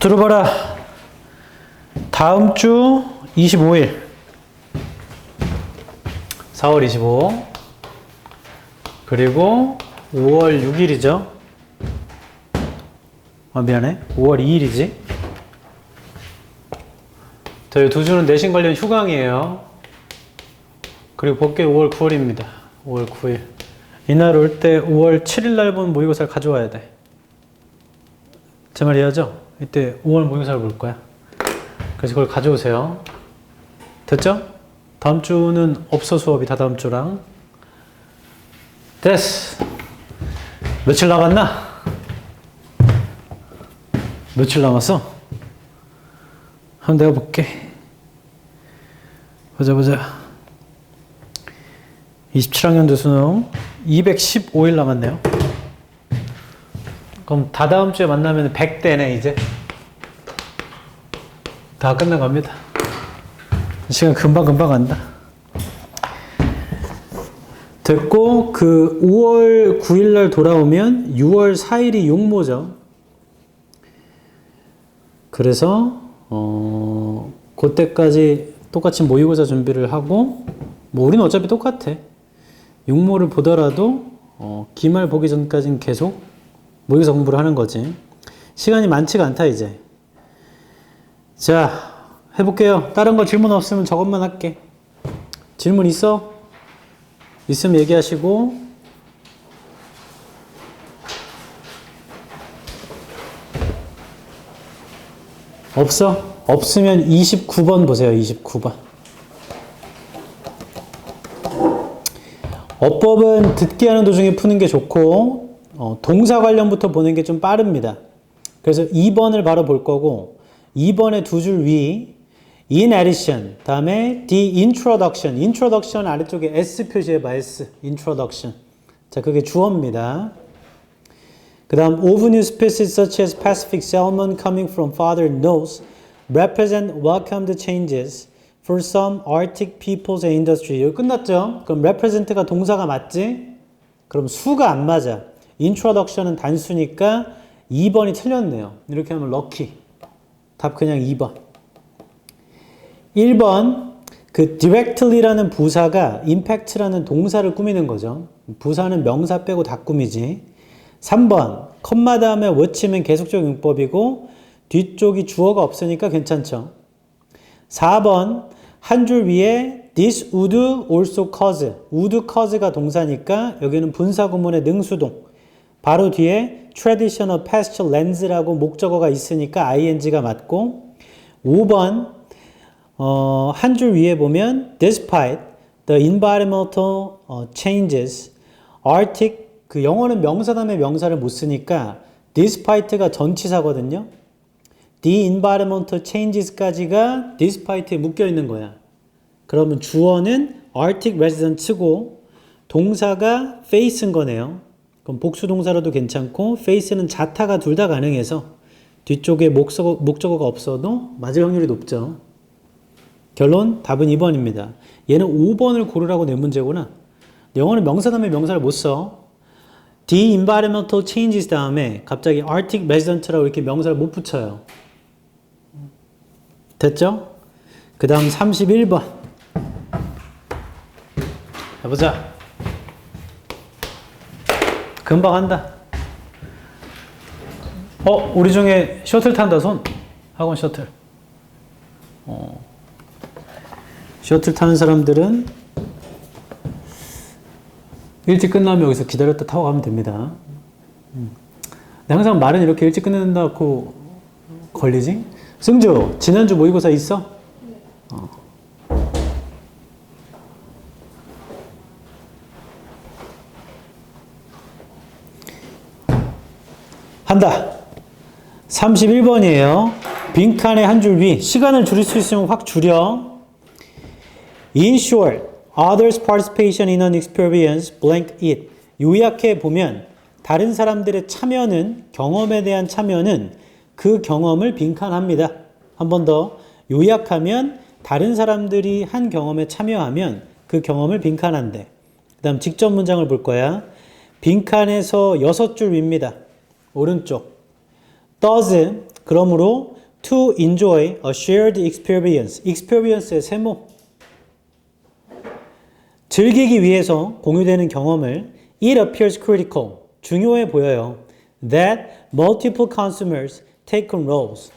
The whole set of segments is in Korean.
들어봐라. 다음 주 25일 4월 25 그리고 5월 6일이죠. 미안해. 5월 2일이지. 저희 두 주는 내신 관련 휴강이에요. 그리고 복귀 5월 9일입니다. 5월 9일. 이날 올 때 5월 7일 날 본 모의고사를 가져와야 돼. 제 말 이해하죠? 이때 5월 모의고사를 볼 거야. 그래서 그걸 가져오세요. 됐죠? 다음 주는 없어 수업이 다 다음 주랑. 됐어. 며칠 남았나? 며칠 남았어? 한번 내가 볼게. 보자. 27학년도 수능 215일 남았네요. 그럼 다 다음 주에 만나면 100대네 이제. 다 끝나갑니다. 시간 금방 간다. 됐고 그 5월 9일 날 돌아오면 6월 4일이 용모죠. 그래서 그때까지 똑같이 모의고사 준비를 하고 뭐 우리는 어차피 똑같아. 용모를 보더라도 기말 보기 전까지는 계속 모의고사 공부를 하는 거지. 시간이 많지가 않다 이제. 자 해볼게요. 다른 거 질문 없으면 저것만 할게. 질문 있어? 있으면 얘기하시고. 없어? 없으면 29번 보세요. 29번. 어법은 듣기 하는 도중에 푸는 게 좋고 동사 관련부터 보는 게 좀 빠릅니다. 그래서 2번을 바로 볼 거고 2번의 두 줄 위 in addition 다음에 the introduction 아래쪽에 S 표시해봐. S introduction. 자 그게 주어입니다. 그 다음 of new species such as Pacific salmon coming from farther north represent welcomed changes for some Arctic peoples and industry. 여기 끝났죠? 그럼 represent가 동사가 맞지? 그럼 수가 안 맞아. introduction은 단수니까 2번이 틀렸네요. 이렇게 하면 lucky. 답 그냥 2번. 1번 그 directly라는 부사가 impact라는 동사를 꾸미는 거죠. 부사는 명사 빼고 다 꾸미지. 3번 컴마 다음에 what이면 계속적 용법이고 뒤쪽이 주어가 없으니까 괜찮죠. 4번 한 줄 위에 this would also cause would cause가 동사니까 여기는 분사구문의 능수동. 바로 뒤에 traditional past lense라고 목적어가 있으니까 ing가 맞고. 5번 한 줄 위에 보면 despite the environmental changes Arctic 그 영어는 명사 다음에 명사를 못 쓰니까 despite가 전치사거든요. The environmental changes까지가 despite에 묶여 있는 거야. 그러면 주어는 Arctic residents고 동사가 face인 거네요. 그럼 복수 동사로도 괜찮고 face는 자타가 둘 다 가능해서 뒤쪽에 목적어가 없어도 맞을 확률이 높죠. 결론 답은 2번입니다. 얘는 5번을 고르라고 낸 문제구나. 영어는 명사 다음에 명사를 못 써. The environmental changes 다음에 갑자기 Arctic resident라고 이렇게 명사를 못 붙여요. 됐죠? 그 다음 31번. 해보자. 금방 한다. 우리 중에 셔틀 탄다 손. 학원 셔틀. 셔틀 타는 사람들은 일찍 끝나면 여기서 기다렸다 타고 가면 됩니다. 근데 항상 말은 이렇게 일찍 끝낸다고 걸리지? 승주, 지난주 모의고사 있어? 한다. 31번이에요. 빈칸에 한 줄 위. 시간을 줄일 수 있으면 확 줄여. In short, others' participation in an experience blank it. 요약해 보면 다른 사람들의 참여는 경험에 대한 참여는 그 경험을 빈칸합니다. 한 번 더 요약하면 다른 사람들이 한 경험에 참여하면 그 경험을 빈칸한대. 그 다음 직접 문장을 볼 거야. 빈칸에서 6줄 위입니다. 오른쪽. does 그러므로 to enjoy a shared experience. experience의 세모. 즐기기 위해서 공유되는 경험을 it appears critical. 중요해 보여요. That multiple consumers take on roles.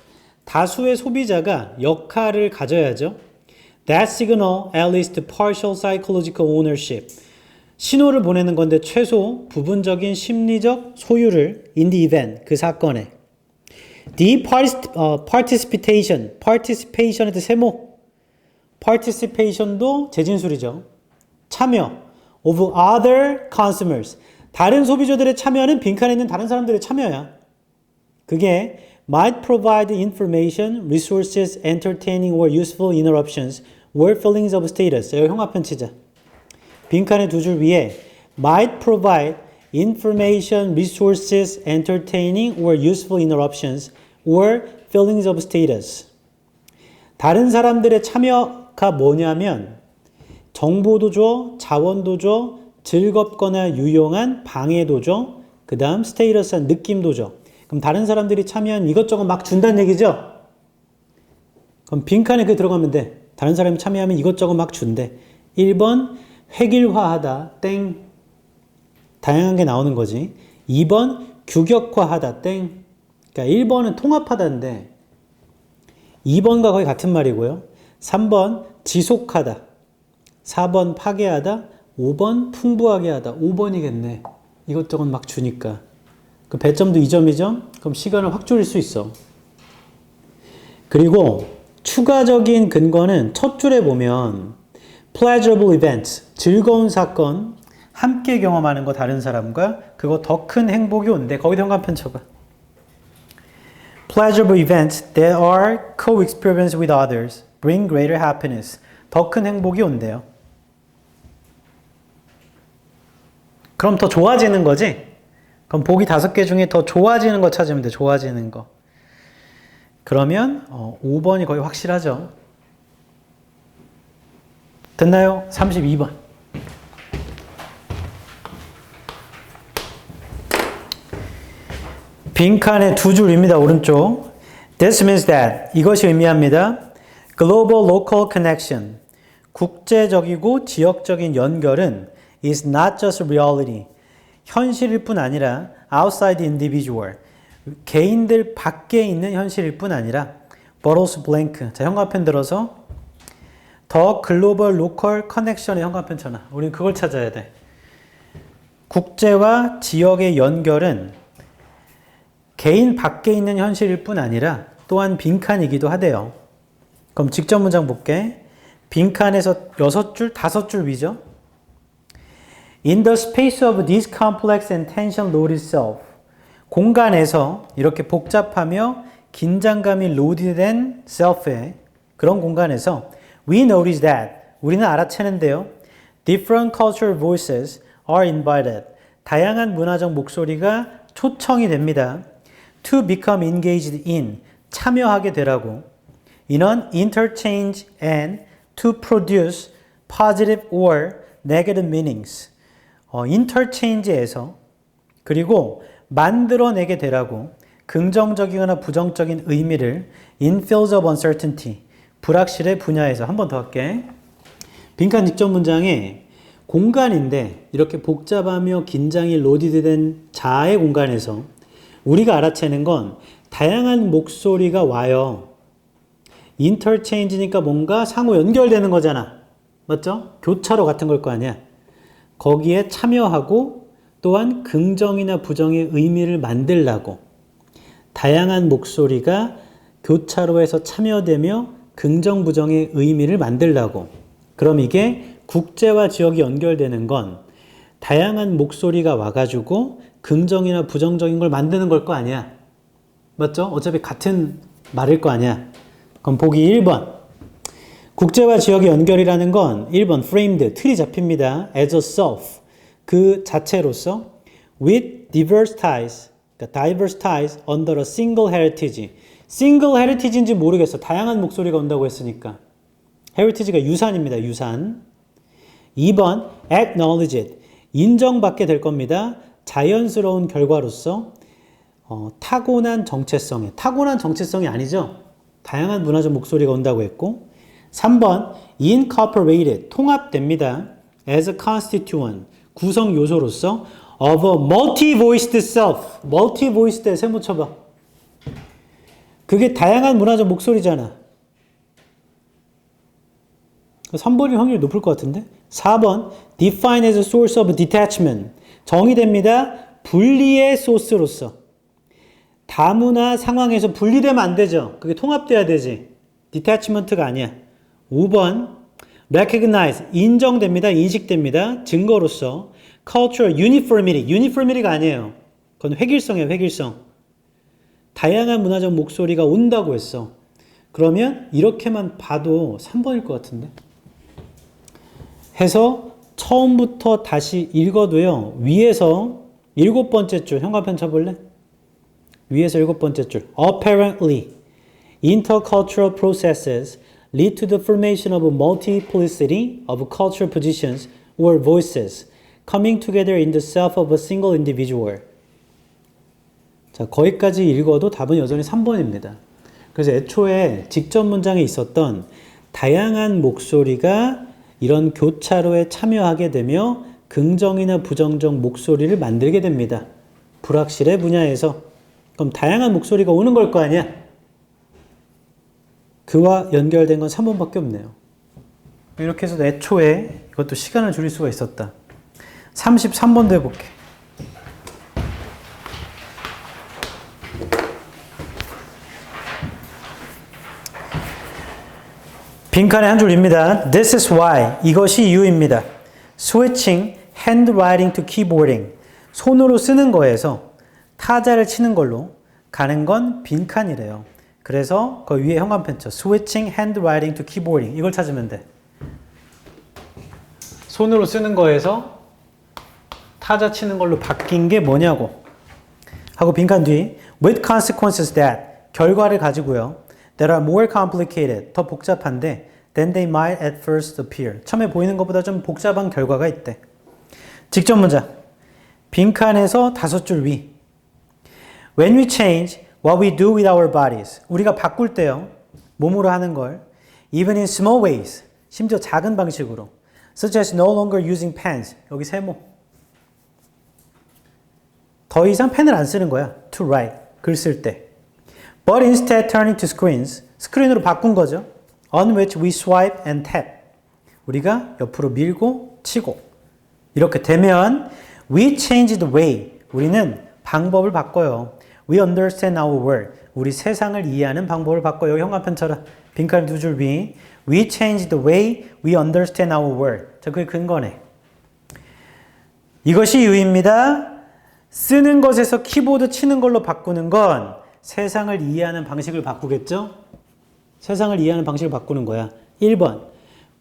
다수의 소비자가 역할을 가져야죠. That signal at least partial psychological ownership. 신호를 보내는 건데 최소 부분적인 심리적 소유를 in the event, 그 사건에. The participation, participation의 세모. participation도 재진술이죠. 참여 of other consumers. 다른 소비자들의 참여는 빈칸에 있는 다른 사람들의 참여야. 그게 might provide information, resources, entertaining or useful interruptions or feelings of status. 여기 형합편 치자. 빈칸의 두 줄 위에 might provide information, resources, entertaining or useful interruptions or feelings of status. 다른 사람들의 참여가 뭐냐면 정보도 줘, 자원도 줘, 즐겁거나 유용한 방해도 줘, 그 다음 스테이터스한 느낌도 줘. 그럼 다른 사람들이 참여한 이것저것 막 준다는 얘기죠? 그럼 빈칸에 그게 들어가면 돼. 다른 사람이 참여하면 이것저것 막 준대. 1번 획일화하다, 땡. 다양한 게 나오는 거지. 2번 규격화하다, 땡. 그러니까 1번은 통합하다인데 2번과 거의 같은 말이고요. 3번 지속하다. 4번 파괴하다. 5번 풍부하게 하다. 5번이겠네. 이것저것 막 주니까. 그 배점도 2점이죠? 그럼 시간을 확 줄일 수 있어. 그리고 추가적인 근거는 첫 줄에 보면 pleasurable events, 즐거운 사건, 함께 경험하는 거 다른 사람과 그거 더 큰 행복이 온대. 거기다 현관편 쳐봐. Pleasurable events that are co-experienced with others bring greater happiness. 더 큰 행복이 온대요. 그럼 더 좋아지는 거지? 그럼 보기 5개 중에 더 좋아지는 거 찾으면 돼. 좋아지는 거. 그러면 5번이 거의 확실하죠. 됐나요? 32번. 빈칸의 두 줄입니다. 오른쪽. This means that. 이것이 의미합니다. Global local connection. 국제적이고 지역적인 연결은 is not just reality. 현실일 뿐 아니라 outside the individual. 개인들 밖에 있는 현실일 뿐 아니라 but also blank. 자, 현관편 들어서 더 글로벌 로컬 커넥션의 현관편 전화. 우리는 그걸 찾아야 돼. 국제와 지역의 연결은 개인 밖에 있는 현실일 뿐 아니라 또한 빈칸이기도 하대요. 그럼 직접 문장 볼게. 빈칸에서 6줄, 5줄 위죠. In the space of this complex and tension-loaded self. 공간에서 이렇게 복잡하며 긴장감이 로드된 self의 그런 공간에서 we notice that. 우리는 알아채는데요. Different cultural voices are invited. 다양한 문화적 목소리가 초청이 됩니다. To become engaged in. 참여하게 되라고. In an interchange and to produce positive or negative meanings. interchange에서 그리고 만들어내게 되라고 긍정적이거나 부정적인 의미를 in fields of uncertainty. 불확실의 분야에서 한 번 더 할게. 빈칸 직접 문장에 공간인데 이렇게 복잡하며 긴장이 로디드된 자아의 공간에서 우리가 알아채는 건 다양한 목소리가 와요. 인터체인지니까 뭔가 상호 연결되는 거잖아. 맞죠? 교차로 같은 걸 거 아니야. 거기에 참여하고 또한 긍정이나 부정의 의미를 만들라고 다양한 목소리가 교차로에서 참여되며 긍정 부정의 의미를 만들라고. 그럼 이게 국제와 지역이 연결되는 건 다양한 목소리가 와가지고 긍정이나 부정적인 걸 만드는 걸 거 아니야. 맞죠? 어차피 같은 말일 거 아니야. 그럼 보기 1번. 국제와 지역의 연결이라는 건 1번 framed, 틀이 잡힙니다. as a self, 그 자체로서 with diverse ties, 그러니까 diverse ties under a single heritage. single heritage인지 모르겠어. 다양한 목소리가 온다고 했으니까. heritage가 유산입니다. 유산. 2번 acknowledged, 인정받게 될 겁니다. 자연스러운 결과로서 타고난 정체성이 아니죠. 다양한 문화적 목소리가 온다고 했고 3번 incorporated 통합됩니다. as a constituent 구성 요소로서 of a multi-voiced self multi-voiced에 세모 쳐봐. 그게 다양한 문화적 목소리잖아. 3번이 확률이 높을 것 같은데 4번 define as a source of detachment 정의됩니다. 분리의 소스로서 다문화 상황에서 분리되면 안 되죠. 그게 통합돼야 되지. detachment가 아니야. 5번 recognize 인정됩니다. 인식됩니다. 증거로서 cultural uniformity가 아니에요. 그건 획일성이에요. 획일성. 다양한 문화적 목소리가 온다고 했어. 그러면 이렇게만 봐도 3번일 것 같은데 해서 처음부터 다시 읽어도요. 위에서 7번째 줄 현관펜 쳐볼래? 위에서 7번째 줄 apparently intercultural processes lead to the formation of a multiplicity of cultural positions or voices coming together in the self of a single individual. 자, 거기까지 읽어도 답은 여전히 3번입니다. 그래서 애초에 직접 문장에 있었던 다양한 목소리가 이런 교차로에 참여하게 되며 긍정이나 부정적 목소리를 만들게 됩니다. 불확실의 분야에서. 그럼 다양한 목소리가 오는 걸 거 아니야? 그와 연결된 건 3번밖에 없네요. 이렇게 해서 애초에 이것도 시간을 줄일 수가 있었다. 33번도 해볼게. 빈칸에 한 줄입니다. This is why. 이것이 이유입니다. Switching handwriting to keyboarding. 손으로 쓰는 거에서 타자를 치는 걸로 가는 건 빈칸이래요. 그래서 그 위에 현관펜 쳐. Switching handwriting to keyboarding. 이걸 찾으면 돼. 손으로 쓰는 거에서 타자 치는 걸로 바뀐 게 뭐냐고. 하고 빈칸 뒤 with consequences that. 결과를 가지고요. that are more complicated, 더 복잡한데 than they might at first appear. 처음에 보이는 것보다 좀 복잡한 결과가 있대. 직접 문장. 빈칸에서 5줄 위. When we change what we do with our bodies. 우리가 바꿀 때요. 몸으로 하는 걸 even in small ways. 심지어 작은 방식으로. Such as no longer using pens. 여기 세모. 더 이상 펜을 안 쓰는 거야. To write. 글 쓸 때. But instead turning to screens, 스크린으로 바꾼 거죠. On which we swipe and tap. 우리가 옆으로 밀고 치고. 이렇게 되면 we change the way. 우리는 방법을 바꿔요. We understand our world. 우리 세상을 이해하는 방법을 바꿔요. 여기 현관펜처럼 빈칸 2줄 위. We change the way we understand our world. 자, 그게 근거네. 이것이 이유입니다. 쓰는 것에서 키보드 치는 걸로 바꾸는 건 세상을 이해하는 방식을 바꾸겠죠? 세상을 이해하는 방식을 바꾸는 거야. 1번.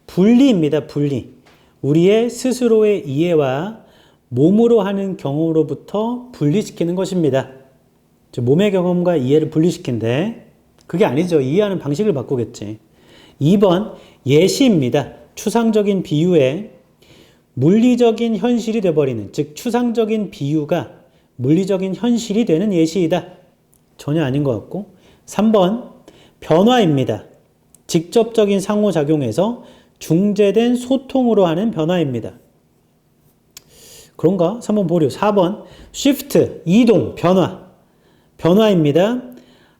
분리입니다. 분리. 우리의 스스로의 이해와 몸으로 하는 경험으로부터 분리시키는 것입니다. 몸의 경험과 이해를 분리시킨대. 그게 아니죠. 이해하는 방식을 바꾸겠지. 2번. 예시입니다. 추상적인 비유에 물리적인 현실이 되어버리는, 즉 추상적인 비유가 물리적인 현실이 되는 예시이다. 전혀 아닌 것 같고. 3번. 변화입니다. 직접적인 상호작용에서 중재된 소통으로 하는 변화입니다. 그런가? 3번 보류. 4번. shift, 이동, 변화. 변화입니다.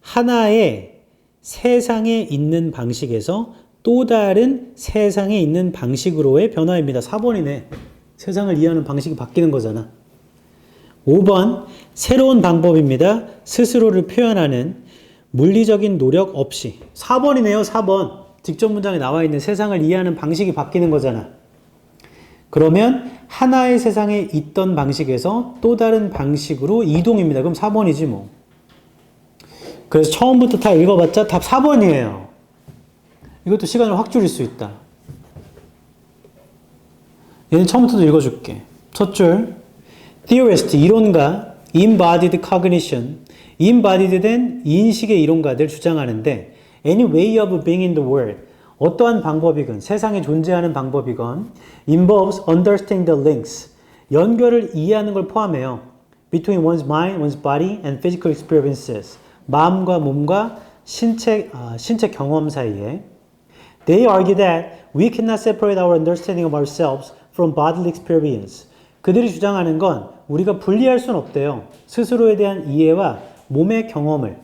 하나의 세상에 있는 방식에서 또 다른 세상에 있는 방식으로의 변화입니다. 4번이네. 세상을 이해하는 방식이 바뀌는 거잖아. 5번. 새로운 방법입니다. 스스로를 표현하는 물리적인 노력 없이. 4번이네요. 4번. 직접 문장에 나와 있는 세상을 이해하는 방식이 바뀌는 거잖아. 그러면 하나의 세상에 있던 방식에서 또 다른 방식으로 이동입니다. 그럼 4번이지 뭐. 그래서 처음부터 다 읽어봤자 답 4번이에요. 이것도 시간을 확 줄일 수 있다. 얘는 처음부터도 읽어줄게. 첫 줄. Theorist, 이론가. Embodied cognition. embodied 된 인식의 이론가들 주장하는데 any way of being in the world. 어떠한 방법이건 세상에 존재하는 방법이건 involves understanding the links. 연결을 이해하는 걸 포함해요. between one's mind, one's body and physical experiences. 마음과 몸과 신체 경험 사이에. They argue that we cannot separate our understanding of ourselves from bodily experience. 그들이 주장하는 건 우리가 분리할 수는 없대요. 스스로에 대한 이해와 몸의 경험을.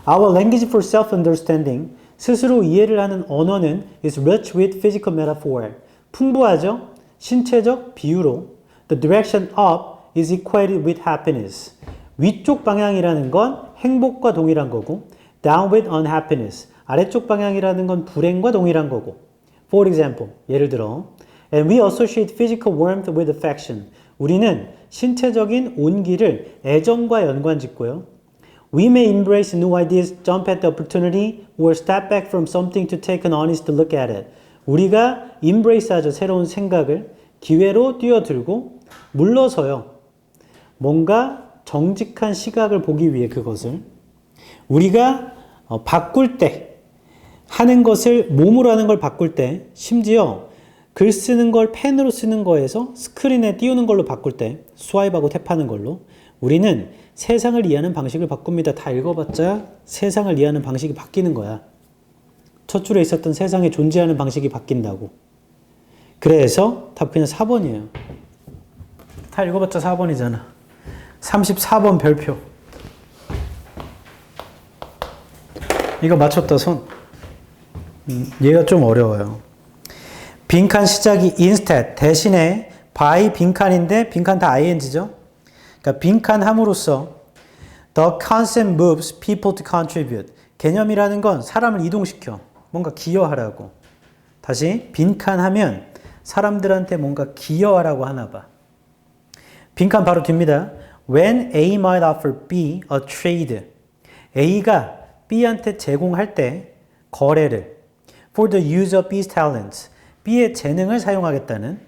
Our language for self-understanding, 스스로 이해를 하는 언어는 is rich with physical metaphor. 풍부하죠? 신체적 비유로. The direction up is equated with happiness. 위쪽 방향이라는 건 행복과 동일한 거고, down with unhappiness. 아래쪽 방향이라는 건 불행과 동일한 거고. For example, 예를 들어, and we associate physical warmth with affection. 우리는 신체적인 온기를 애정과 연관짓고요. We may embrace new ideas, jump at the opportunity, or step back from something to take an honest look at it. 우리가 embrace하죠. 새로운 생각을 기회로 뛰어들고 물러서요. 뭔가 정직한 시각을 보기 위해 그것을. 우리가 바꿀 때 하는 것을 몸으로 하는 걸 바꿀 때 심지어 글 쓰는 걸 펜으로 쓰는 거에서 스크린에 띄우는 걸로 바꿀 때 스와이프하고 탭하는 걸로 우리는 세상을 이해하는 방식을 바꿉니다. 다 읽어봤자 세상을 이해하는 방식이 바뀌는 거야. 첫 줄에 있었던 세상에 존재하는 방식이 바뀐다고. 그래서 답 그냥 4번이에요. 다 읽어봤자 4번이잖아. 34번 별표. 이거 맞췄다 손. 얘가 좀 어려워요. 빈칸 시작이 instead 대신에 by 빈칸인데 빈칸 다 ing죠. 그러니까 빈칸 함으로써 the concept moves people to contribute. 개념이라는 건 사람을 이동시켜. 뭔가 기여하라고. 다시 빈칸 하면 사람들한테 뭔가 기여하라고 하나 봐. 빈칸 바로 뒤입니다. When A might offer B a trade. A가 B한테 제공할 때 거래를 for the use of B's talents. B의 재능을 사용하겠다는.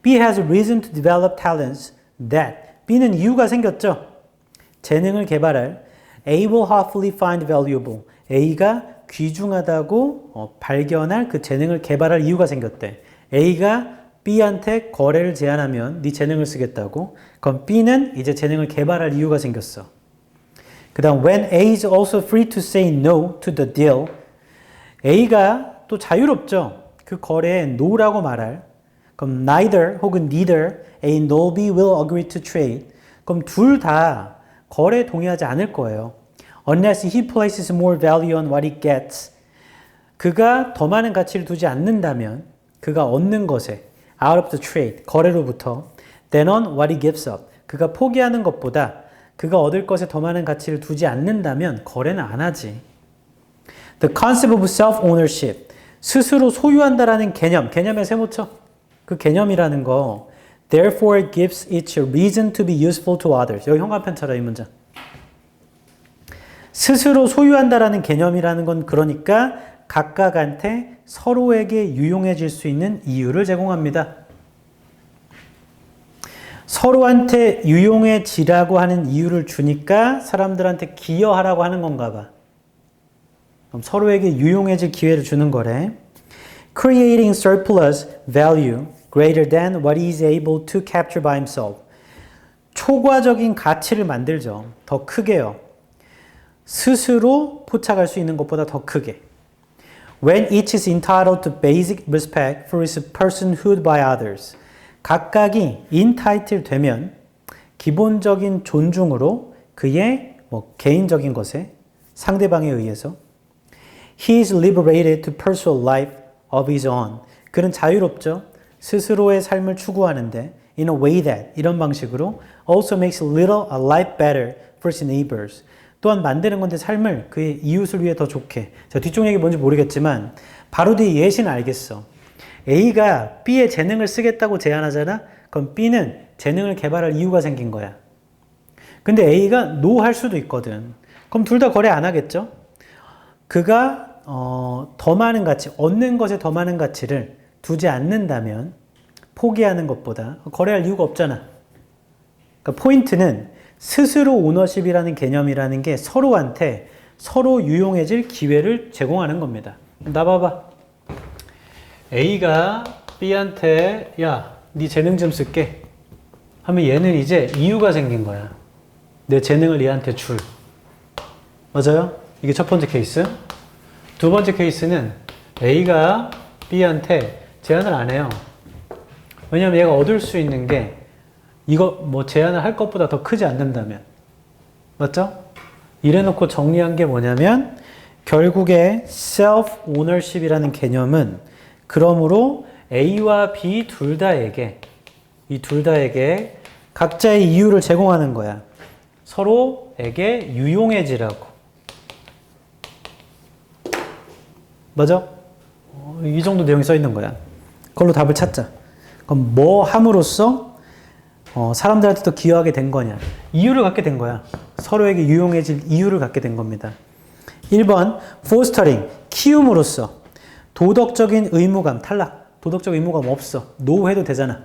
B has reason to develop talents that. B는 이유가 생겼죠. 재능을 개발할. A will hopefully find valuable. A가 귀중하다고 발견할 그 재능을 개발할 이유가 생겼대. A가 B한테 거래를 제안하면 네 재능을 쓰겠다고. 그럼 B는 이제 재능을 개발할 이유가 생겼어. 그 다음 when A is also free to say no to the deal. A가 또 자유롭죠. 그 거래에 no라고 말할. 그럼 neither 혹은 neither A nor B will agree to trade. 그럼 둘 다 거래에 동의하지 않을 거예요. Unless he places more value on what he gets. 그가 더 많은 가치를 두지 않는다면 그가 얻는 것에 out of the trade, 거래로부터 than on what he gives up. 그가 포기하는 것보다 그가 얻을 것에 더 많은 가치를 두지 않는다면 거래는 안 하지. The concept of self-ownership. 스스로 소유한다라는 개념, 개념에 세모쳐. 그 개념이라는 거 therefore gives it a reason to be useful to others. 여기 현관펜 쳐라 이 문장. 스스로 소유한다라는 개념이라는 건 그러니까 각각한테 서로에게 유용해질 수 있는 이유를 제공합니다. 서로한테 유용해지라고 하는 이유를 주니까 사람들한테 기여하라고 하는 건가 봐. 그럼 서로에게 유용해질 기회를 주는 거래. Creating surplus value greater than what he is able to capture by himself. 초과적인 가치를 만들죠. 더 크게요. 스스로 포착할 수 있는 것보다 더 크게. When each is entitled to basic respect for his personhood by others. 각각이 entitled 되면 기본적인 존중으로 그의 개인적인 것에 상대방에 의해서 He is liberated to pursue a life of his own. 그는 자유롭죠. 스스로의 삶을 추구하는데 in a way that 이런 방식으로 also makes a life better for his neighbors. 또한 만드는 건데 삶을 그의 이웃을 위해 더 좋게. 자, 뒤쪽 얘기 뭔지 모르겠지만 바로 뒤에 예시는 알겠어. A가 B의 재능을 쓰겠다고 제안하잖아. 그럼 B는 재능을 개발할 이유가 생긴 거야. 근데 A가 no 할 수도 있거든. 그럼 둘 다 거래 안 하겠죠? 그가 더 많은 가치, 얻는 것에 더 많은 가치를 두지 않는다면 포기하는 것보다 거래할 이유가 없잖아. 그러니까 포인트는 스스로 오너십이라는 개념이라는 게 서로한테 서로 유용해질 기회를 제공하는 겁니다. 나 봐봐. A가 B한테 야, 네 재능 좀 쓸게 하면 얘는 이제 이유가 생긴 거야. 내 재능을 얘한테 줄. 맞아요? 이게 첫 번째 케이스. 두 번째 케이스는 A가 B한테 제안을 안 해요. 왜냐면 얘가 얻을 수 있는 게 이거 뭐 제안을 할 것보다 더 크지 않는다면. 맞죠? 이래놓고 정리한 게 뭐냐면 결국에 self-ownership이라는 개념은 그러므로 A와 B 둘 다에게 이 둘 다에게 각자의 이유를 제공하는 거야. 서로에게 유용해지라고. 맞아? 이 정도 내용이 써 있는 거야. 그걸로 답을 찾자. 그럼 뭐 함으로써 사람들한테 더 기여하게 된 거냐? 이유를 갖게 된 거야. 서로에게 유용해질 이유를 갖게 된 겁니다. 1번 fostering, 키움으로써 도덕적인 의무감, 탈락. 도덕적 의무감 없어. 노 해도 되잖아.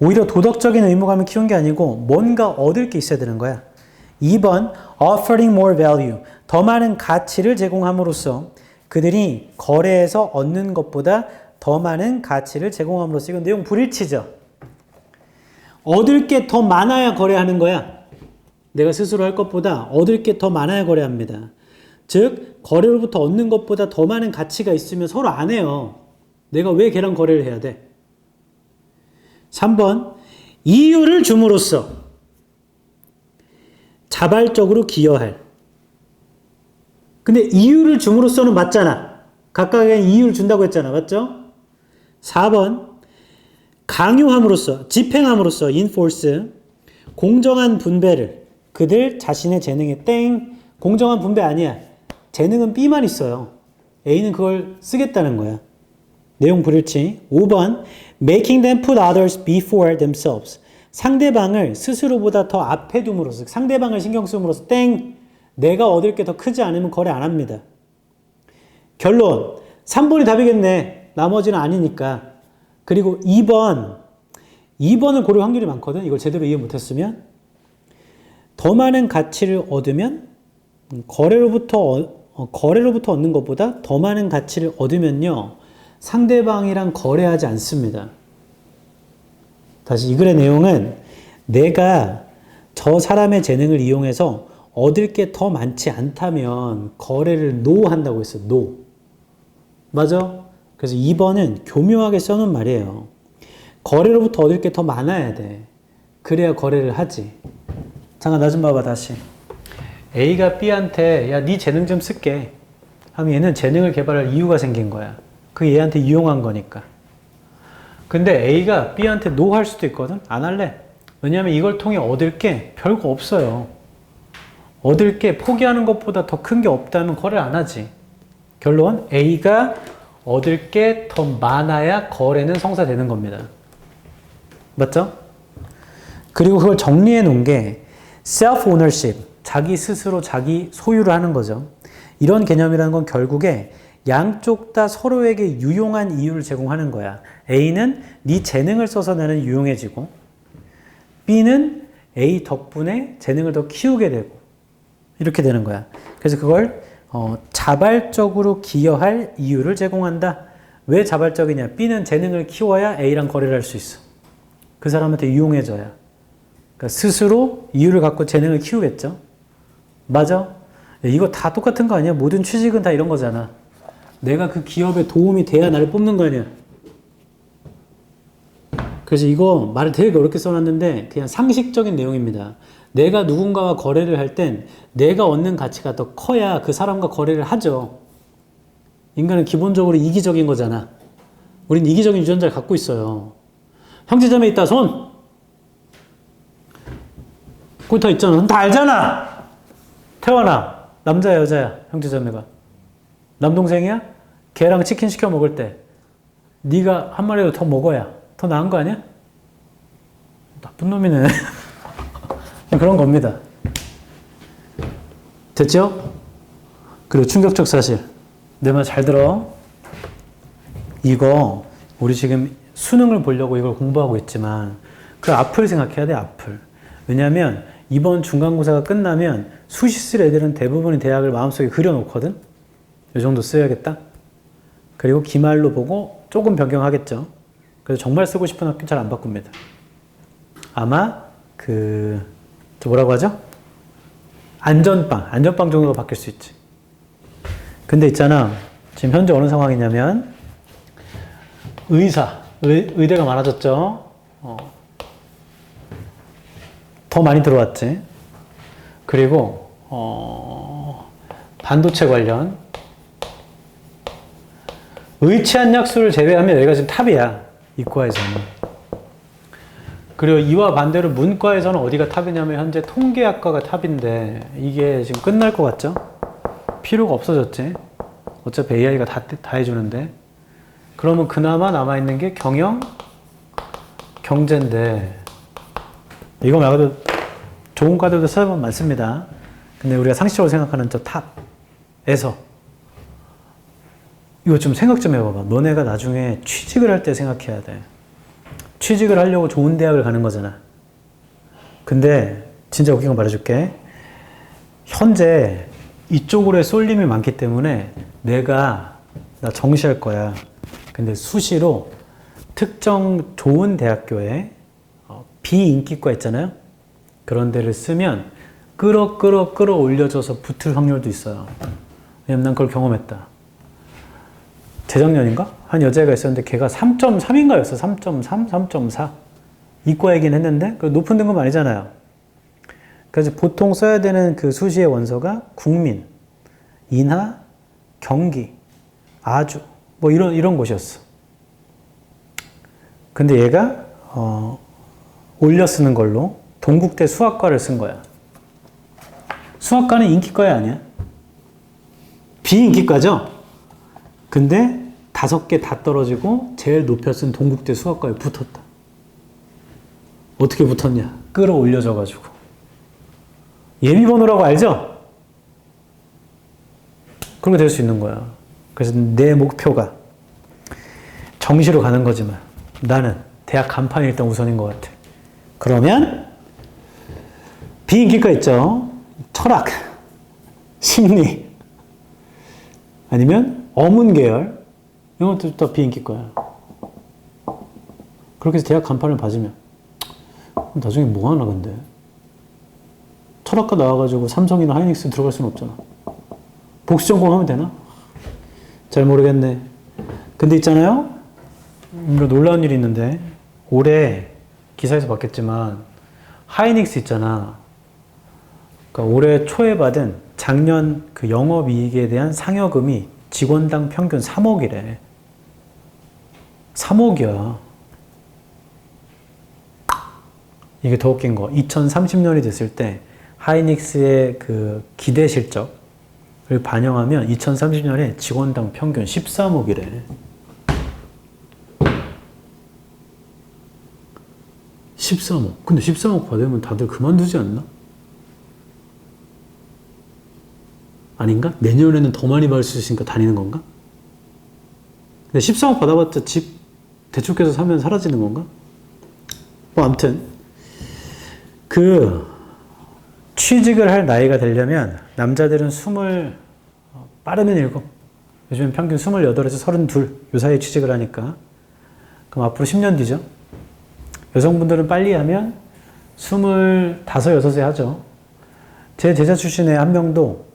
오히려 도덕적인 의무감을 키운 게 아니고 뭔가 얻을 게 있어야 되는 거야. 2번 offering more value, 더 많은 가치를 제공함으로써 그들이 거래에서 얻는 것보다 더 많은 가치를 제공함으로써. 이건 내용 불일치죠. 얻을 게 더 많아야 거래하는 거야. 내가 스스로 할 것보다 얻을 게 더 많아야 거래합니다. 즉 거래로부터 얻는 것보다 더 많은 가치가 있으면 서로 안 해요. 내가 왜 걔랑 거래를 해야 돼? 3번 이유를 줌으로써 자발적으로 기여할. 근데 이유를 줌으로써는 맞잖아. 각각의 이유를 준다고 했잖아. 맞죠? 4번 강요함으로써, 집행함으로써 enforce 공정한 분배를 그들 자신의 재능에 땡. 공정한 분배 아니야. 재능은 B만 있어요. A는 그걸 쓰겠다는 거야. 내용 불일치. 5번 making them put others before themselves. 상대방을 스스로보다 더 앞에 둠으로써, 상대방을 신경 쓰므로써 땡. 내가 얻을 게 더 크지 않으면 거래 안 합니다. 결론 3번이 답이겠네. 나머지는 아니니까. 그리고 2번을 고를 확률이 많거든. 이걸 제대로 이해 못했으면. 더 많은 가치를 얻으면 거래로부터 얻는 것보다 더 많은 가치를 얻으면요. 상대방이랑 거래하지 않습니다. 다시 이 글의 내용은 내가 저 사람의 재능을 이용해서 얻을 게 더 많지 않다면 거래를 노 한다고 했어. 노. 맞아? 그래서 2번은 교묘하게 써놓은 말이에요. 거래로부터 얻을 게 더 많아야 돼. 그래야 거래를 하지. 잠깐 나 좀 봐봐 다시. A가 B한테 야, 네 재능 좀 쓸게 하면 얘는 재능을 개발할 이유가 생긴 거야. 그게 얘한테 이용한 거니까. 근데 A가 B한테 노 할 수도 있거든. 안 할래. 왜냐하면 이걸 통해 얻을 게 별거 없어요. 얻을 게 포기하는 것보다 더 큰 게 없다면 거래를 안 하지. 결론 A가 얻을 게 더 많아야 거래는 성사되는 겁니다. 맞죠? 그리고 그걸 정리해 놓은 게 self-ownership, 자기 스스로 자기 소유를 하는 거죠. 이런 개념이라는 건 결국에 양쪽 다 서로에게 유용한 이유를 제공하는 거야. A는 네 재능을 써서 나는 유용해지고 B는 A 덕분에 재능을 더 키우게 되고 이렇게 되는 거야. 그래서 그걸 자발적으로 기여할 이유를 제공한다. 왜 자발적이냐? B는 재능을 키워야 A랑 거래를 할 수 있어. 그 사람한테 유용해져야. 그러니까 스스로 이유를 갖고 재능을 키우겠죠. 맞아? 이거 다 똑같은 거 아니야? 모든 취직은 다 이런 거잖아. 내가 그 기업에 도움이 돼야 나를 뽑는 거 아니야. 그래서 이거 말을 되게 어렵게 써놨는데 그냥 상식적인 내용입니다. 내가 누군가와 거래를 할 땐 내가 얻는 가치가 더 커야 그 사람과 거래를 하죠. 인간은 기본적으로 이기적인 거잖아. 우린 이기적인 유전자를 갖고 있어요. 형제자매 있다 손. 거기 다 있잖아. 넌 다 알잖아. 태어나. 남자야 여자야 형제자매가. 남동생이야? 걔랑 치킨 시켜 먹을 때 네가 한 마리라도 더 먹어야 더 나은 거 아니야? 나쁜 놈이네. 그런 겁니다. 됐죠? 그리고 충격적 사실. 내 말 잘 들어. 이거 우리 지금 수능을 보려고 이걸 공부하고 있지만 그 앞을 생각해야 돼. 앞을. 왜냐하면 이번 중간고사가 끝나면 수시 쓸 애들은 대부분의 대학을 마음속에 그려놓거든. 이 정도 써야겠다. 그리고 기말로 보고 조금 변경하겠죠. 그래서 정말 쓰고 싶은 학교 잘 안 바꿉니다. 아마 뭐라고 하죠? 안전빵 정도가 바뀔 수 있지. 근데 있잖아. 지금 현재 어느 상황이냐면, 의대가 많아졌죠? 더 많이 들어왔지. 그리고, 반도체 관련. 의치한약수를 제외하면 여기가 지금 탑이야. 이과에서는. 그리고 이와 반대로 문과에서는 어디가 탑이냐면 현재 통계학과가 탑인데 이게 지금 끝날 것 같죠? 필요가 없어졌지. 어차피 AI가 다 해주는데. 그러면 그나마 남아있는 게 경영, 경제인데 이거 말고도 좋은 과들도 찾아보면 많습니다. 근데 우리가 상식적으로 생각하는 저 탑에서 이거 좀 생각 좀 해봐봐. 너네가 나중에 취직을 할 때 생각해야 돼. 취직을 하려고 좋은 대학을 가는 거잖아. 근데 진짜 웃긴 거 말해줄게. 현재 이쪽으로의 쏠림이 많기 때문에 나 정시할 거야. 근데 수시로 특정 좋은 대학교에 비인기과 있잖아요. 그런 데를 쓰면 끌어올려져서 붙을 확률도 있어요. 왜냐면 난 그걸 경험했다. 재작년인가? 한 여자애가 있었는데 걔가 3.3인가였어. 3.3, 3.4. 이과이긴 했는데 높은 등급 아니잖아요. 그래서 보통 써야 되는 그 수시의 원서가 국민, 인하, 경기, 아주 뭐 이런 곳이었어. 근데 얘가 올려 쓰는 걸로 동국대 수학과를 쓴 거야. 수학과는 인기과이 아니야. 비인기과죠? 근데 5개 다 떨어지고 제일 높여 쓴 동국대 수학과에 붙었다. 어떻게 붙었냐? 끌어올려져가지고. 예비번호라고 알죠? 그렇게 될 수 있는 거야. 그래서 내 목표가 정시로 가는 거지만 나는 대학 간판이 일단 우선인 것 같아. 그러면 비인기과 있죠? 철학, 심리, 아니면 어문 계열 이런 것도 다 비인기과야. 그렇게 해서 대학 간판을 받으면 나중에 뭐 하나 근데 철학과 나와가지고 삼성이나 하이닉스 들어갈 수는 없잖아. 복수 전공하면 되나? 잘 모르겠네. 근데 있잖아요. 이거 놀라운 일이 있는데 올해 기사에서 봤겠지만 하이닉스 있잖아. 그러니까 올해 초에 받은 작년 그 영업이익에 대한 상여금이 직원당 평균 3억이래. 3억이야. 이게 더 웃긴 거. 2030년이 됐을 때 하이닉스의 그 기대 실적을 반영하면 2030년에 직원당 평균 13억이래. 13억. 근데 13억 받으면 다들 그만두지 않나? 아닌가? 내년에는 더 많이 받을 수 있으니까 다니는 건가? 근데 13억 받아봤자 집 대출해서 사면 사라지는 건가? 뭐 아무튼 그 취직을 할 나이가 되려면 남자들은 빠르면 7, 요즘엔 평균 28에서 32, 요 사이에 취직을 하니까 그럼 앞으로 10년 뒤죠. 여성분들은 빨리 하면 25, 6에 하죠. 제 제자 출신의 한 명도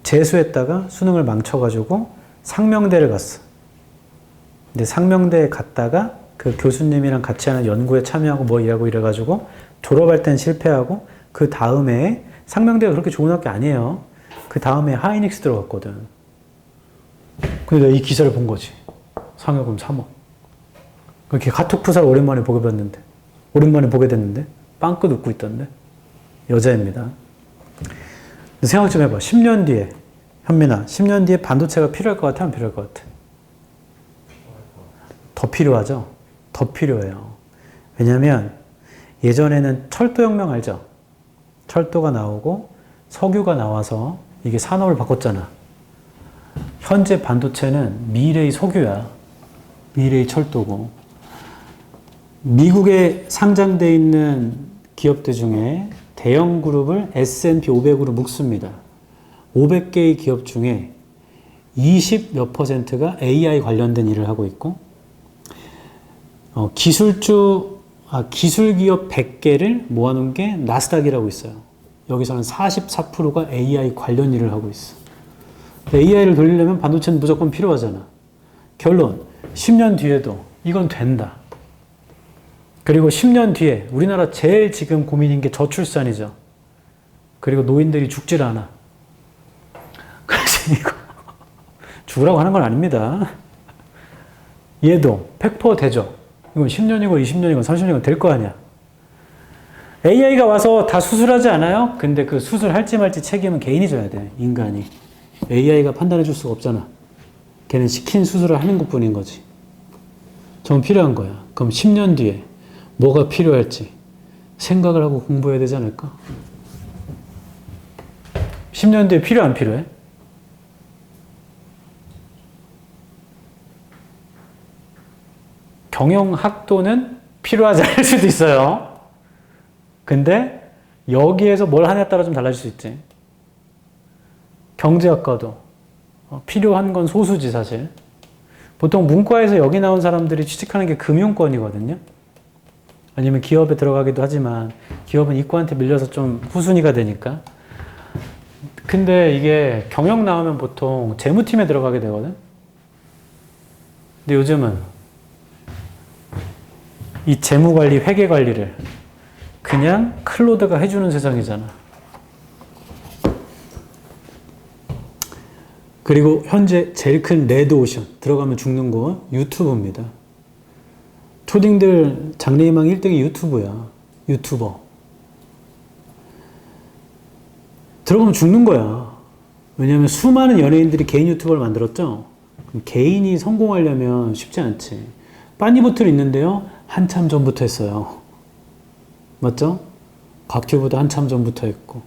재수했다가 수능을 망쳐가지고 상명대를 갔어. 근데 상명대에 갔다가 그 교수님이랑 같이 하는 연구에 참여하고 뭐 일하고 이래가지고 졸업할 땐 실패하고 그 다음에 상명대가 그렇게 좋은 학교 아니에요. 그 다음에 하이닉스 들어갔거든. 근데 내가 이 기사를 본 거지. 상여금 3억. 그렇게 카톡 프사를 오랜만에 보게 됐는데 빵긋 웃고 있던데 여자입니다. 생각 좀 해봐. 10년 뒤에 현민아 10년 뒤에 반도체가 필요할 것 같아? 안 필요할 것 같아? 더 필요하죠? 더 필요해요. 왜냐면 예전에는 철도혁명 알죠? 철도가 나오고 석유가 나와서 이게 산업을 바꿨잖아. 현재 반도체는 미래의 석유야. 미래의 철도고. 미국에 상장되어 있는 기업들 중에 대형 그룹을 S&P 500으로 묶습니다. 500개의 기업 중에 20몇 %가 AI 관련된 일을 하고 있고, 기술 기업 100개를 모아놓은 게 나스닥이라고 있어요. 여기서는 44%가 AI 관련 일을 하고 있어. AI를 돌리려면 반도체는 무조건 필요하잖아. 결론, 10년 뒤에도 이건 된다. 그리고 10년 뒤에 우리나라 제일 지금 고민인 게 저출산이죠. 그리고 노인들이 죽질 않아. 그래서 이거 죽으라고 하는 건 아닙니다. 얘도 100% 되죠. 이건 10년이고 20년이고 30년이고 될 거 아니야. AI가 와서 다 수술하지 않아요? 근데 그 수술할지 말지 책임은 개인이 져야 돼. 인간이. AI가 판단해 줄 수가 없잖아. 걔는 시킨 수술을 하는 것 뿐인 거지. 전 필요한 거야. 그럼 10년 뒤에 뭐가 필요할지 생각을 하고 공부해야 되지 않을까? 10년 뒤에 필요 안 필요해? 경영학도는 필요하지 않을 수도 있어요. 근데 여기에서 뭘 하냐에 따라 좀 달라질 수 있지. 경제학과도 필요한 건 소수지 사실. 보통 문과에서 여기 나온 사람들이 취직하는 게 금융권이거든요. 아니면 기업에 들어가기도 하지만 기업은 이과한테 밀려서 좀 후순위가 되니까. 근데 이게 경영 나오면 보통 재무팀에 들어가게 되거든. 근데 요즘은 이 재무관리, 회계관리를 그냥 클로드가 해주는 세상이잖아. 그리고 현재 제일 큰 레드오션, 들어가면 죽는 곳, 유튜브입니다. 초딩들 장래희망 1등이 유튜브야. 유튜버. 들어가면 죽는 거야. 왜냐하면 수많은 연예인들이 개인 유튜버를 만들었죠. 그럼 개인이 성공하려면 쉽지 않지. 빠니보틀 있는데요. 한참 전부터 했어요. 맞죠? 곽튜브도 한참 전부터 했고.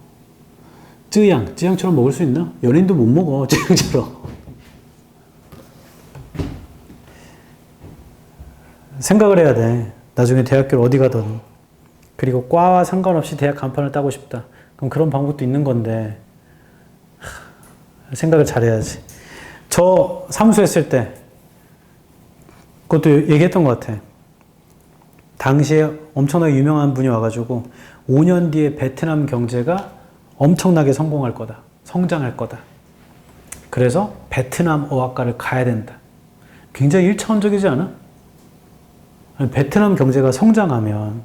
쯔양처럼 먹을 수 있나? 연예인도 못 먹어. 쯔양처럼. 생각을 해야 돼. 나중에 대학교를 어디 가든. 그리고 과와 상관없이 대학 간판을 따고 싶다. 그럼 그런 방법도 있는 건데 생각을 잘해야지. 저 사무소했을 때 그것도 얘기했던 것 같아. 당시에 엄청나게 유명한 분이 와가지고 5년 뒤에 베트남 경제가 엄청나게 성공할 거다. 성장할 거다. 그래서 베트남 어학과를 가야 된다. 굉장히 일차원적이지 않아? 베트남 경제가 성장하면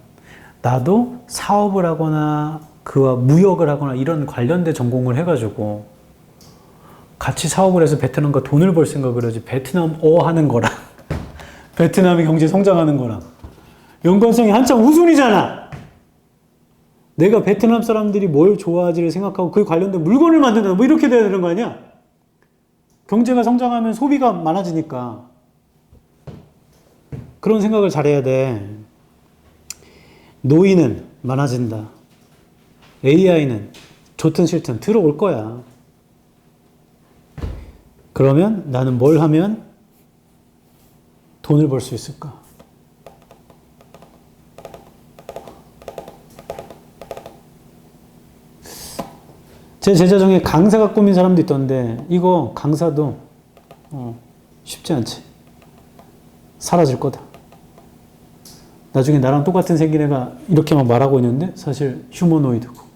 나도 사업을 하거나 그와 무역을 하거나 이런 관련된 전공을 해가지고 같이 사업을 해서 베트남과 돈을 벌 생각을 하지. 베트남어 하는 거랑 베트남의 경제 성장하는 거랑 연관성이 한참 우순이잖아. 내가 베트남 사람들이 뭘 좋아하지를 생각하고 그에 관련된 물건을 만든다. 뭐 이렇게 돼야 되는 거 아니야? 경제가 성장하면 소비가 많아지니까. 그런 생각을 잘해야 돼. 노인은 많아진다. AI는 좋든 싫든 들어올 거야. 그러면 나는 뭘 하면 돈을 벌 수 있을까? 제 제자 중에 강사가 꾸민 사람도 있던데 이거 강사도 쉽지 않지. 사라질 거다. 나중에 나랑 똑같은 생긴 애가 이렇게 막 말하고 있는데 사실 휴머노이드고.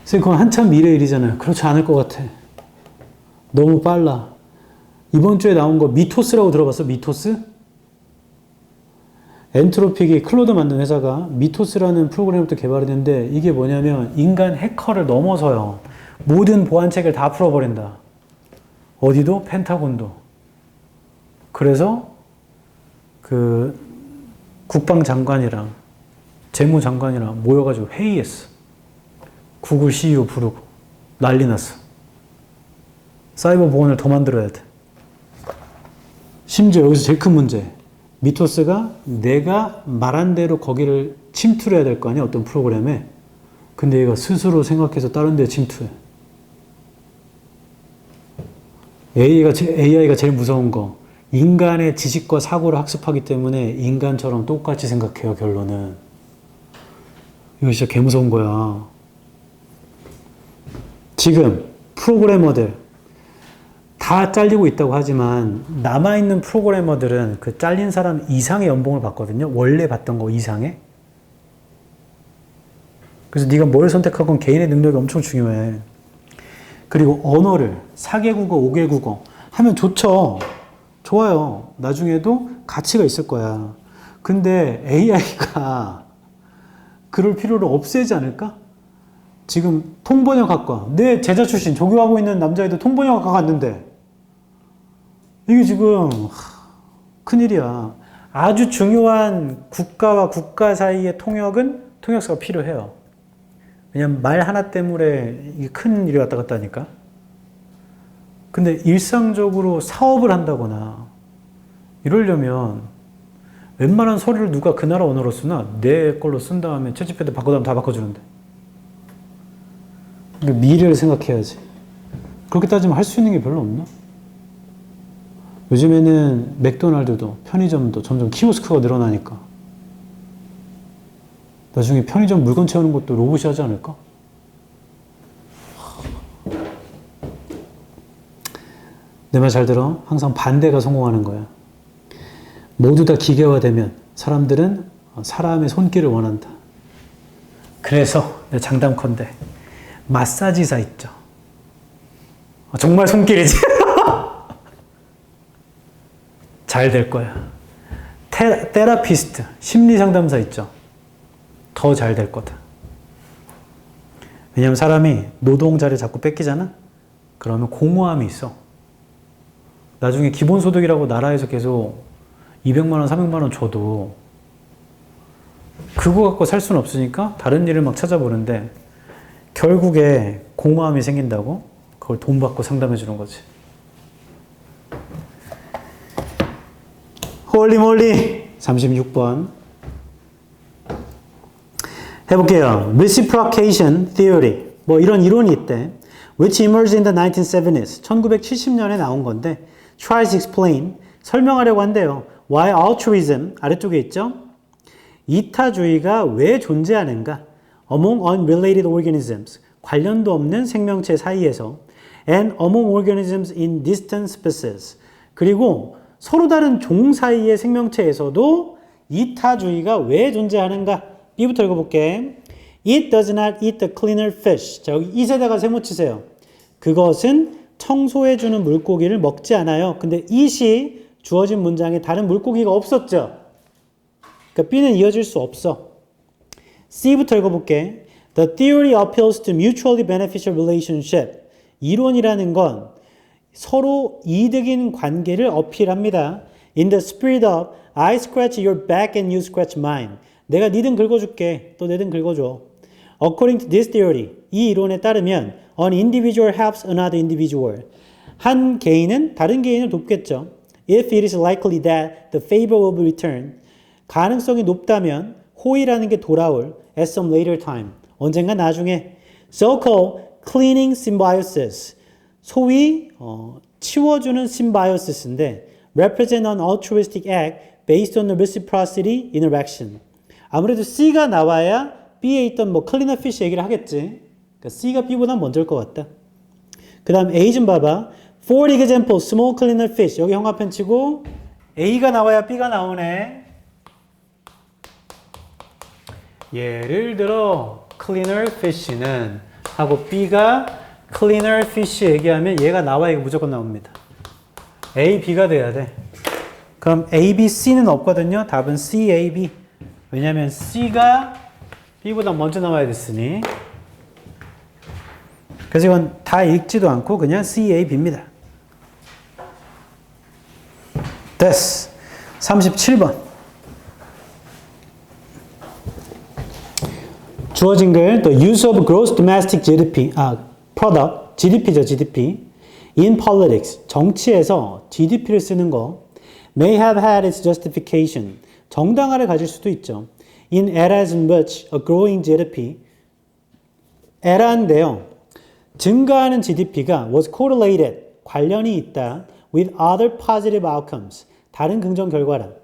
그래서 그건 한참 미래 일이잖아요. 그렇지 않을 것 같아. 너무 빨라. 이번 주에 나온 거 미토스라고 들어봤어? 미토스? 엔트로픽이 클로드 만든 회사가 미토스라는 프로그램부터 개발했는데 이게 뭐냐면 인간 해커를 넘어서요. 모든 보안책을 다 풀어버린다. 어디도? 펜타곤도. 그래서 그 국방장관이랑 재무장관이랑 모여가지고 회의했어. 구글 CEO 부르고 난리 났어. 사이버 보안을 더 만들어야 돼. 심지어 여기서 제일 큰 문제. 미토스가 내가 말한 대로 거기를 침투를 해야 될 거 아니야? 어떤 프로그램에. 근데 얘가 스스로 생각해서 다른 데 침투해. AI가 제일 무서운 거. 인간의 지식과 사고를 학습하기 때문에 인간처럼 똑같이 생각해요, 결론은. 이거 진짜 개무서운 거야. 지금 프로그래머들 다 잘리고 있다고 하지만 남아있는 프로그래머들은 그 잘린 사람 이상의 연봉을 받거든요. 원래 받던 거 이상의. 그래서 네가 뭘 선택하건 개인의 능력이 엄청 중요해. 그리고 언어를 4개국어, 5개국어 하면 좋죠. 좋아요. 나중에도 가치가 있을 거야. 근데 AI가 그럴 필요를 없애지 않을까? 지금 통번역학과, 내 제자 출신 조교하고 있는 남자애도 통번역학과 갔는데 이게 지금 큰일이야. 아주 중요한 국가와 국가 사이의 통역은 통역사가 필요해요. 왜냐면 말 하나 때문에 이게 큰 일이 왔다 갔다 하니까. 근데 일상적으로 사업을 한다거나 이러려면 웬만한 서류를 누가 그 나라 언어로 쓰나? 내 걸로 쓴 다음에 채집해도 바꿔달라면 다 바꿔주는데. 미래를 생각해야지. 그렇게 따지면 할 수 있는 게 별로 없나? 요즘에는 맥도날드도 편의점도 점점 키오스크가 늘어나니까 나중에 편의점 물건 채우는 것도 로봇이 하지 않을까? 내 말 잘 들어. 항상 반대가 성공하는 거야. 모두 다 기계화되면 사람들은 사람의 손길을 원한다. 그래서 내 장담컨대 마사지사 있죠. 정말 손길이지. 잘 될 거야. 테라피스트, 심리상담사 있죠. 더 잘 될 거다. 왜냐면 사람이 노동자를 자꾸 뺏기잖아? 그러면 공허함이 있어. 나중에 기본소득이라고 나라에서 계속 200만 원, 300만 원 줘도 그거 갖고 살 수는 없으니까 다른 일을 막 찾아보는데 결국에 공허함이 생긴다고 그걸 돈 받고 상담해 주는 거지. 홀리몰리 36번 해볼게요. Reciprocation theory 뭐 이런 이론이 있대. Which emerged in the 1970s 1970년에 나온 건데 tries to explain 설명하려고 한대요. Why altruism 아래쪽에 있죠. 이타주의가 왜 존재하는가 among unrelated organisms 관련도 없는 생명체 사이에서 and among organisms in distant species 그리고 서로 다른 종 사이의 생명체에서도 이타주의가 왜 존재하는가? B부터 읽어볼게. It does not eat the cleaner fish. 자, 여기 it에다가 세모 치세요. 그것은 청소해주는 물고기를 먹지 않아요. 근데 it이 주어진 문장에 다른 물고기가 없었죠. 그러니까 B는 이어질 수 없어. C부터 읽어볼게. The theory appeals to mutually beneficial relationship. 이론이라는 건 서로 이득인 관계를 어필합니다. In the spirit of I scratch your back and you scratch mine. 내가 네 등 긁어줄게. 또 내 등 긁어줘. According to this theory, 이 이론에 따르면 an individual helps another individual. 한 개인은 다른 개인을 돕겠죠. If it is likely that the favor will be returned. 가능성이 높다면 호의라는 게 돌아올 at some later time. 언젠가 나중에 so-called cleaning symbiosis. 소위 치워주는 symbiosis,인데 represent an altruistic act based on the reciprocity interaction. 아무래도 C가 나와야 B에 있던 뭐 cleaner fish 얘기를 하겠지. 그러니까 C가 B보다 먼저일 것 같다. 그 다음 A 좀 봐봐. For example, small cleaner fish. 여기 형광펜 치고 A가 나와야 B가 나오네. 예를 들어 cleaner fish는 하고 B가 cleaner fish 얘기하면 얘가 나와야 무조건 나옵니다. A, B가 돼야 돼. 그럼 A, B, C는 없거든요. 답은 C, A, B. 왜냐면 C가 B보다 먼저 나와야 됐으니. 그래서 이건 다 읽지도 않고 그냥 C, A, B입니다. 됐어. 37번. 주어진 글 The use of gross domestic GDP product, GDP죠, GDP. In politics, 정치에서 GDP를 쓰는 거 may have had its justification. 정당화를 가질 수도 있죠. In eras in which a growing GDP 에라인데요. 증가하는 GDP가 was correlated, 관련이 있다 with other positive outcomes, 다른 긍정 결과랑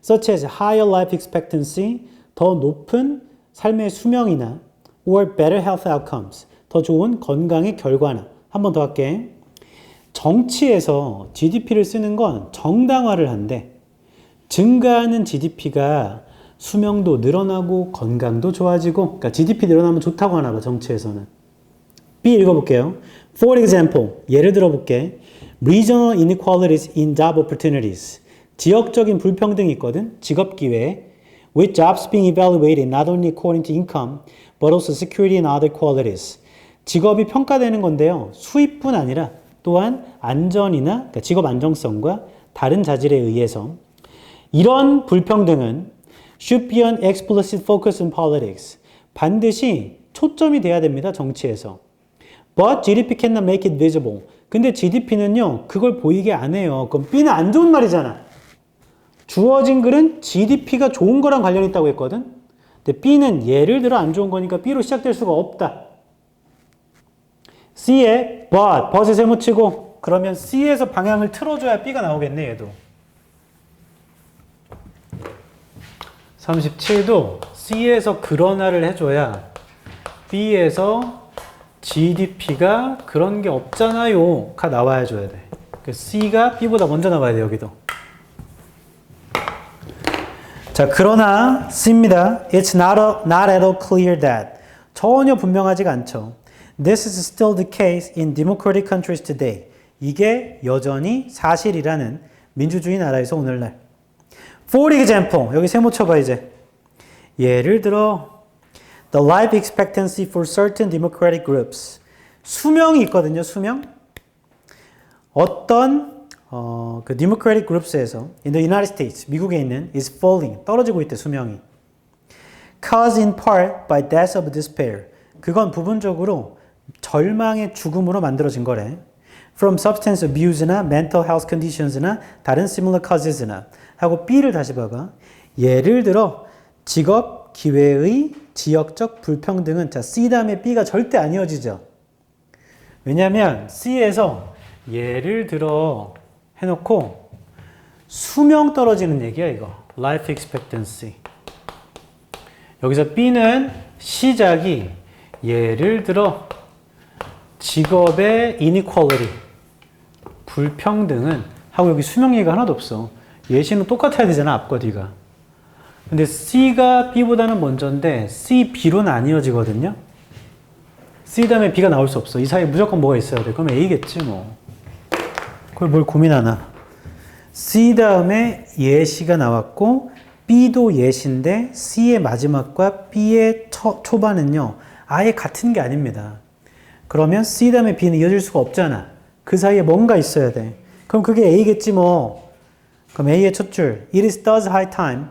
such as higher life expectancy, 더 높은 삶의 수명이나 or better health outcomes, 더 좋은 건강의 결과나. 한 번 더 할게. 정치에서 GDP를 쓰는 건 정당화를 한대. 증가하는 GDP가 수명도 늘어나고 건강도 좋아지고 그러니까 GDP 늘어나면 좋다고 하나 봐 정치에서는. B 읽어볼게요. For example, 예를 들어볼게. Regional inequalities in job opportunities. 지역적인 불평등이 있거든. 직업 기회에. With jobs being evaluated not only according to income, but also security and other qualities. 직업이 평가되는 건데요. 수입뿐 아니라 또한 안전이나 그러니까 직업 안정성과 다른 자질에 의해서 이런 불평등은 should be an explicit focus in politics. 반드시 초점이 돼야 됩니다. 정치에서. But GDP cannot make it visible. 근데 GDP는요. 그걸 보이게 안 해요. 그럼 B는 안 좋은 말이잖아. 주어진 글은 GDP가 좋은 거랑 관련이 있다고 했거든. 근데 B는 예를 들어 안 좋은 거니까 B로 시작될 수가 없다. C에 but에 세모치고 그러면 C에서 방향을 틀어줘야 B가 나오겠네. 얘도. 37도 C에서 그러나를 해줘야 B에서 GDP가 그런 게 없잖아요 가 나와야 줘야 돼. C가 B보다 먼저 나와야 돼. 여기도. 자, 그러나 C입니다. It's not at all clear that. 전혀 분명하지가 않죠. This is still the case in democratic countries today. 이게 여전히 사실이라는 민주주의 나라에서 오늘날. For example, 여기 세모 쳐봐 이제. 예를 들어 the life expectancy for certain democratic groups. 수명이 있거든요. 수명. 어떤 그 democratic groups에서 in the United States, 미국에 있는 is falling, 떨어지고 있대 수명이. Caused in part by deaths of despair. 그건 부분적으로 절망의 죽음으로 만들어진 거래. From substance abuse나 mental health conditions나 다른 similar causes나 하고 B를 다시 봐봐. 예를 들어 직업 기회의 지역적 불평등은 자 C 다음에 B가 절대 안 이어지죠. 왜냐하면 C에서 예를 들어 해놓고 수명 떨어지는 얘기야 이거. Life expectancy. 여기서 B는 시작이 예를 들어 직업의 inequality 불평등은 하고 여기 수명 얘기가 하나도 없어. 예시는 똑같아야 되잖아 앞과 뒤가. 근데 C가 B보다는 먼저인데 C, B로는 안 이어지거든요. C 다음에 B가 나올 수 없어. 이 사이에 무조건 뭐가 있어야 돼. 그럼 A겠지 뭐. 그걸 뭘 고민하나. C 다음에 예시가 나왔고 B도 예시인데 C의 마지막과 B의 초반은요. 아예 같은 게 아닙니다. 그러면 C 다음에 B는 이어질 수가 없잖아. 그 사이에 뭔가 있어야 돼. 그럼 그게 A겠지 뭐. 그럼 A의 첫 줄. It is thus high time.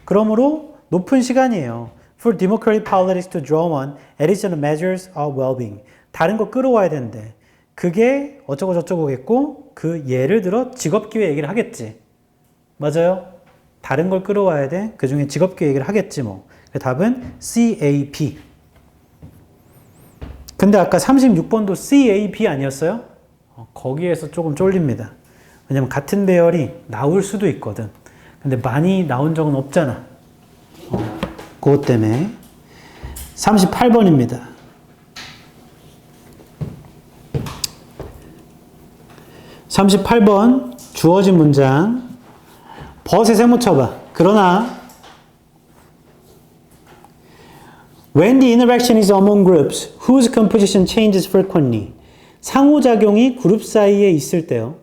그러므로 높은 시간이에요. For democratic politics to draw on additional measures of well-being. 다른 거 끌어와야 되는데. 그게 어쩌고 저쩌고겠고 그 예를 들어 직업기회 얘기를 하겠지. 맞아요? 다른 걸 끌어와야 돼. 그 중에 직업기회 얘기를 하겠지 뭐. 답은 CAP. 근데 아까 36번도 CAP 아니었어요? 거기에서 조금 쫄립니다. 왜냐면 같은 배열이 나올 수도 있거든. 근데 많이 나온 적은 없잖아. 그것 때문에 38번입니다. 38번 주어진 문장 벗에 세모 쳐봐. 그러나 When the interaction is among groups whose composition changes frequently. 상호작용이 그룹 사이에 있을 때요.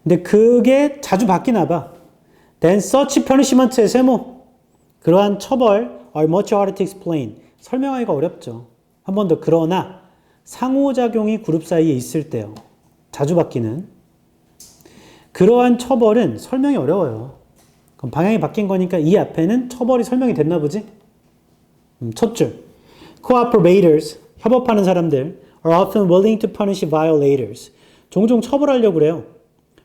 근데 그게 자주 바뀌나 봐. Then such punishment의 세모. 그러한 처벌 are much harder to explain. 설명하기가 어렵죠. 한 번 더 그러나 상호작용이 그룹 사이에 있을 때요. 자주 바뀌는. 그러한 처벌은 설명이 어려워요. 그럼 방향이 바뀐 거니까 이 앞에는 처벌이 설명이 됐나 보지? 첫 줄. Cooperators, 협업하는 사람들 are often willing to punish violators. 종종 처벌하려고 그래요.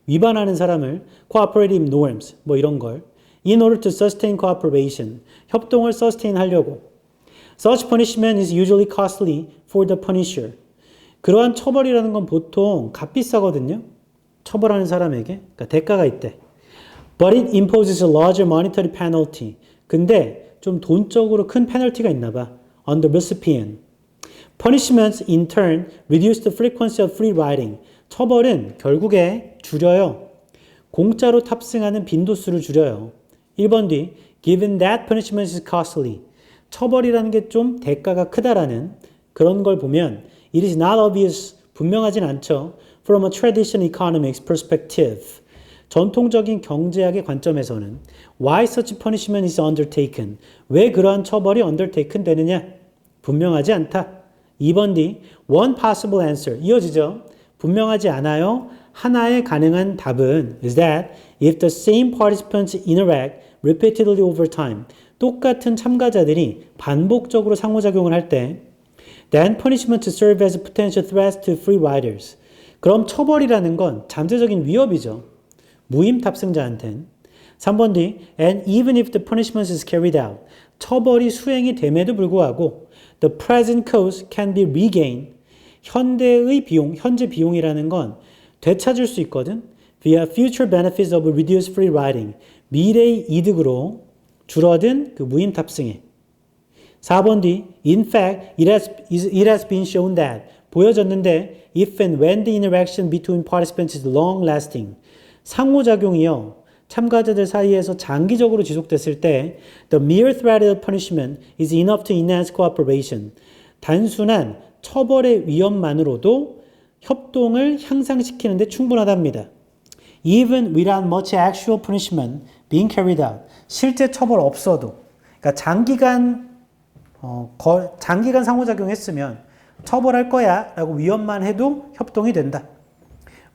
위반하는 사람을 cooperative norms, 뭐 이런 걸 in order to sustain cooperation, 협동을 sustain 하려고. Such punishment is usually costly for the punisher. 그러한 처벌이라는 건 보통 값비싸거든요. 처벌하는 사람에게. 그러니까 대가가 있대. But it imposes a larger monetary penalty. 근데 좀 돈적으로 큰 페널티가 있나 봐. On the recipient. Punishments in turn reduce the frequency of free riding. 처벌은 결국에 줄여요. 공짜로 탑승하는 빈도수를 줄여요. 1번 뒤 given that punishment is costly. 처벌이라는 게 좀 대가가 크다라는 그런 걸 보면 it is not obvious. 분명하진 않죠. From a traditional economics perspective. 전통적인 경제학의 관점에서는 why such punishment is undertaken. 왜 그러한 처벌이 undertaken 되느냐? 분명하지 않다. 2번 D. One possible answer. 이어지죠. 분명하지 않아요. 하나의 가능한 답은 is that if the same participants interact repeatedly over time. 똑같은 참가자들이 반복적으로 상호작용을 할 때 then punishment serve as potential threats to free riders. 그럼 처벌이라는 건 잠재적인 위협이죠. 무임 탑승자한텐. 3번 D. And even if the punishment is carried out. 처벌이 수행이 됨에도 불구하고 the present cost can be regained. 현대의 비용, 현재 비용이라는 건 되찾을 수 있거든. via future benefits of reduced free riding. 미래의 이득으로 줄어든 그 무임 탑승에. 4번 D. In fact, it has been shown that. 보여졌는데 if and when the interaction between participants is long-lasting. 상호작용이요. 참가자들 사이에서 장기적으로 지속됐을 때 the mere threat of punishment is enough to enhance cooperation. 단순한 처벌의 위험만으로도 협동을 향상시키는 데 충분하답니다. Even without much actual punishment being carried out. 실제 처벌 없어도. 그러니까 장기간 상호작용했으면 처벌할 거야 라고 위협만 해도 협동이 된다.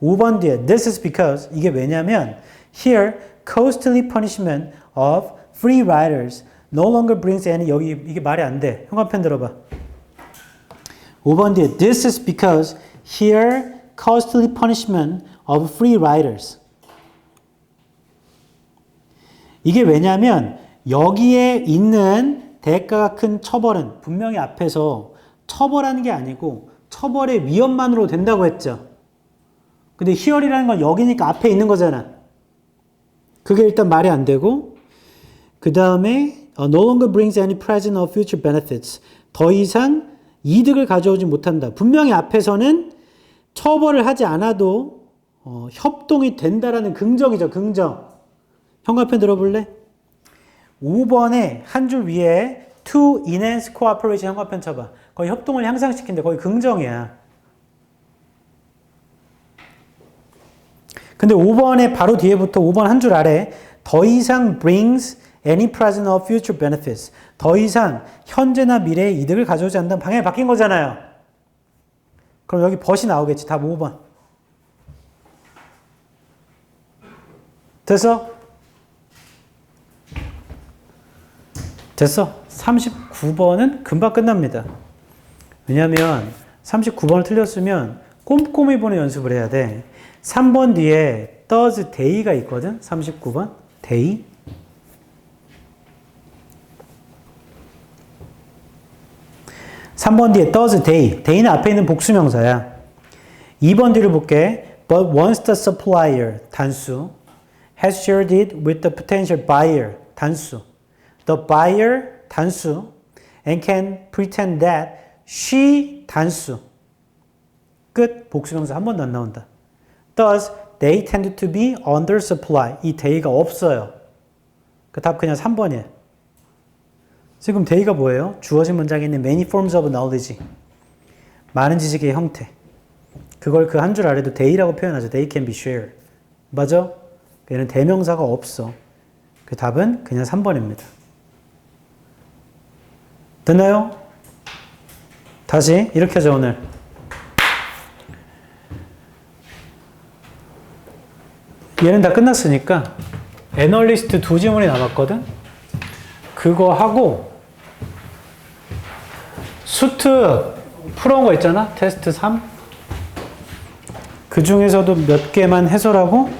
5번 뒤에 this is because 이게 왜냐면 here costly punishment of free riders no longer brings any 여기 이게 말이 안 돼. 형광펜 들어봐. 5번 뒤에 this is because here costly punishment of free riders 이게 왜냐면 여기에 있는 대가가 큰 처벌은 분명히 앞에서 처벌하는 게 아니고 처벌의 위험만으로 된다고 했죠. 근데 here이라는 건 여기니까 앞에 있는 거잖아. 그게 일단 말이 안 되고 그 다음에 no longer brings any present or future benefits. 더 이상 이득을 가져오지 못한다. 분명히 앞에서는 처벌을 하지 않아도 협동이 된다라는 긍정이죠. 긍정. 형광펜 들어볼래? 5번에 한 줄 위에 to enhance cooperation 형광펜 쳐봐. 거의 협동을 향상시킨다. 거의 긍정이야. 근데 5번에 바로 뒤에부터 5번 한 줄 아래 더 이상 brings any present or future benefits. 더 이상 현재나 미래의 이득을 가져오지 않는다는 방향이 바뀐 거잖아요. 그럼 여기 벗이 나오겠지. 답 5번. 됐어? 됐어. 39번은 금방 끝납니다. 왜냐면 39번을 틀렸으면 꼼꼼히 보는 연습을 해야 돼. 3번 뒤에 does day가 있거든. 39번. day. (3번) 뒤에 does day. day는 앞에 있는 복수명사야. 2번 뒤를 볼게. But once the supplier 단수 has shared it with the potential buyer 단수. The buyer 단수 and can pretend that she 단수. 끝. 복수명사 한 번도 안 나온다. Thus, they tend to be under supply. 이 day가 없어요. 그 답 그냥 3번이에요. 지금 day가 뭐예요? 주어진 문장에 있는 many forms of knowledge. 많은 지식의 형태. 그걸 그 한 줄 아래도 day라고 표현하죠. They can be shared. 맞아? 얘는 대명사가 없어. 그 답은 그냥 3번입니다. 됐나요? 다시 이렇게 하죠 오늘. 얘는 다 끝났으니까 애널리스트 2지문이 남았거든? 그거 하고 수트 풀어온 거 있잖아? 테스트 3? 그 중에서도 몇 개만 해설하고